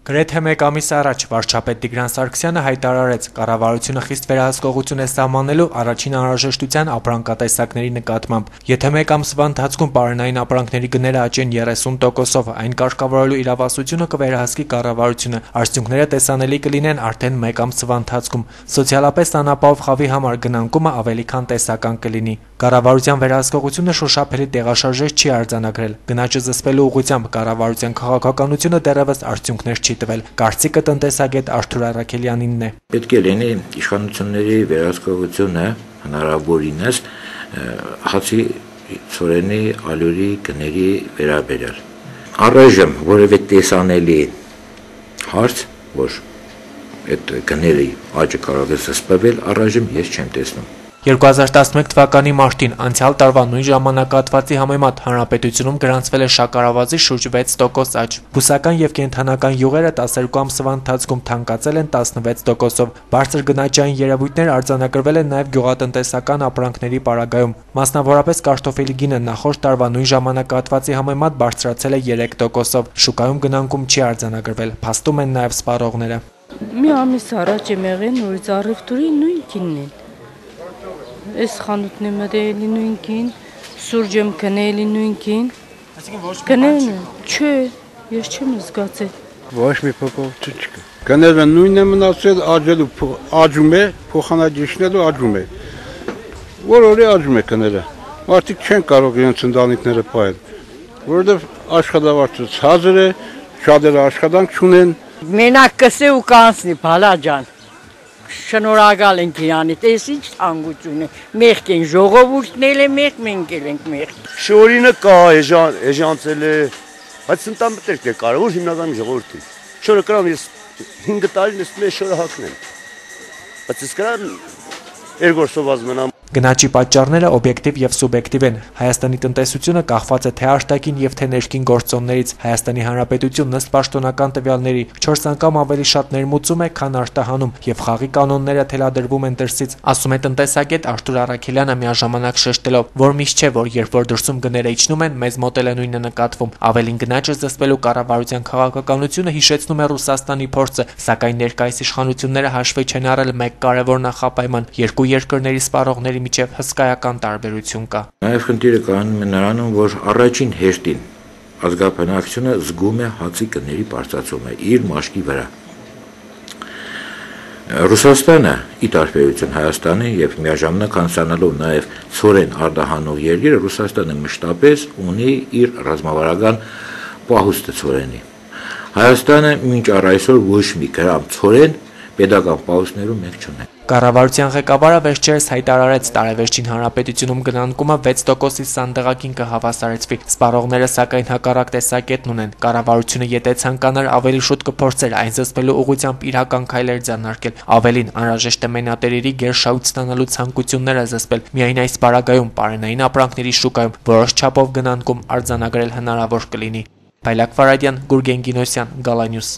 Գրեթե մեկ ամիս առաջ վարչապետ Տիգրան Սարգսյանը հայտարարեց, կառավարությունը խիստ վերահսկողություն է սահմանելու առաջին անհրաժեշտության ապրանքատեսակների նկատմամբ։ Եթե մեկ ամսվա ընթացքում պարենային ապրանքների գները աճեն 30%-ով, այն կարգավորելու իրավասությունը կվերահսկի կառավարությունը։ Արդյունքները տեսանելի կլինեն արդեն մեկ ամսվա ընթացքում։ Սոցիալապես անապահով խավի համար գնանկումը ավելի քան տեսական կլինի։ Կառավարության վերահսկողությունը շոշափելի տեղաշարժեր չի արձանագրել։ Գնաճը զսպելու ուղղությամբ կառավարության քաղաքականությունը դեռևս արդյունքներ չի տվել։ Կարծիքը տնտեսագետ Արթուր Առաքելյանինն է։ Պետք է լինի իշխանությունների վերահսկողությունը հնարավորինս հացի, ցորենի, ալյուրի գների վերաբերյալ։ Առայժմ որևէ տեսանելի հարց, որ այդ գների աճը կարող է զսպվել, առայժմ ես չեմ տեսնում։ 2011 թվականի մարտին անցյալ տարվա նույն ժամանակահատվածի համեմատ հանրապետությունում գրանցվել է շաքարավազի շուրջ 6% աճ։ Բուսական եւ կենդանական յուղերը 12 ամսվա ընթացքում թանկացել են 16%-ով։ Բարձր գնաճային երևույթներ արձանագրվել են նաեւ գյուղատնտեսական ապրանքների պարագայում։ Մասնավորապես կարտոֆիլի գինը նախորդ տարվա նույն ժամանակահատվածի համեմատ բարձրացել է 3%-ով։ Շուկայում գնանկում չի արձանագրվել, փաստում են նաեւ սպառողները։ Մի ամիս առաջ եմ եղել նորից առևտուրի նույն գինն է։ Այս խանութն եմ էլի նույն գին, սուրճ եմ կնել նույն գին։ Այսինքն ոչ կնելն է։ Չէ, ես չեմ զգացել։ Ոչ մի փոփոխություն չկա։ Գները նույնն է մնացել, աճում է, փոխանցելու աճում է։ Որորի աճում է գները։ Մարդիկ չեն կարող իրենց ընտանիքները պահել, որովհետև աշխատավարձը ցածր է, շատերը աշխատանք չունեն։ Մենակ կսե ու կանցնի, բալա ջան։ Շնորհակալ ենք իրանի, տես ինչ ցանկություն է։ Մեղք են ժողովուրդն էլ է մեղք, մենք էլ ենք մեղք։ Շորինը կա, էժանցել է, բայց ընտանիքներ է կարող հիմնականում ժողովրդին։ Շորը կրամ ես 5 տարին ես մեր շորը հակնեմ։ Բայց ես կրամ երկրորդ մնամ։ Գնաճի պատճառները օբյեկտիվ եւ սուբյեկտիվ են։ Հայաստանի տնտեսությունը կախված է թե արտաքին եւ թե ներքին գործոններից։ Հայաստանի Հանրապետությունն ըստ պաշտոնական տվյալների 4 անգամ ավելի շատ ներմուծում է, քան արտահանում, եւ խաղի կանոնները թելադրվում են դրսից, ասում է տնտեսագետ Արթուր Առաքելյանը միաժամանակ շեշտելով, որ միշտ չէ, որ երբ որ դրսում գները իջնում են, մեզ մոտ էլ է նույնը նկատվում։ Ավելին գնաճը զսպելու կառավարության քաղաքականությունը հիշեցնում է Ռուսաստանի փորձը, սակայն ներկայիս իշխանությունները հաշվի չեն առել մեկ կարևոր նախապայման՝ երկու երկրների սպառողների միջև հսկայական տարբերություն կա։ Նաև խնդիրը կանում է նրանում, որ առաջին հերթին ազգաբնակչությունը զգում է հացի գների բարձրացումը իր մաշկի վրա։ Ռուսաստանը, ի տարբերություն Հայաստանի եւ միաժամանակ անցանալով նաև ցորեն արտահանող երկիրը, Ռուսաստանը մշտապես ունի իր ռազմավարական պահուստը ցորենի։ Հայաստանը մինչ առայսօր ոչ մի գրամ ցորեն պետական պահուստներում մենք չունենք։ Կառավարության ղեկավարը վերջերս հայտարարեց տարեվերջին հանրապետությունում գնանկումը 6%-ի սանդղակին կհավասարեցվի։ Սպառողները սակայն հակառակ տեսակետն ունեն։ Կառավարությունը եթե ցանկանար ավելի շուտ կփորձեր այն զսպելու ուղղությամբ իրական քայլեր ձեռնարկել։ Ավելին անհրաժեշտ է մենատերերի գերշահույթ ստանալու ցանկությունները զսպել։ Միայն այս պարագայում պարենային ապրանքների շուկայում որոշ չափով գնանկում արձանագրել հնարավոր կլինի։ Փայլակ Ֆարադյան, Գուրգեն Գինոսյան, Գալանյուս։